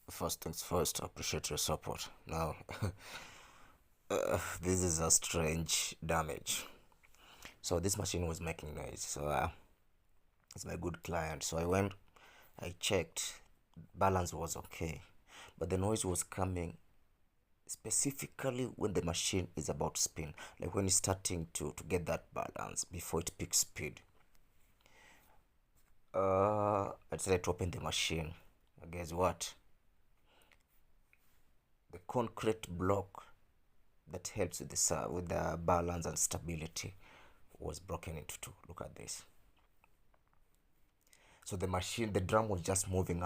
First things first, I appreciate your support. Now, this is a strange damage. So this machine was making noise. So it's my good client. So I checked, balance was okay, but the noise was coming specifically when the machine is about to spin, like when it's starting to get that balance before it picks speed. I decided to open the machine. Guess what? The concrete block that helps with the balance and stability was broken into two. Look at this. So the drum was just moving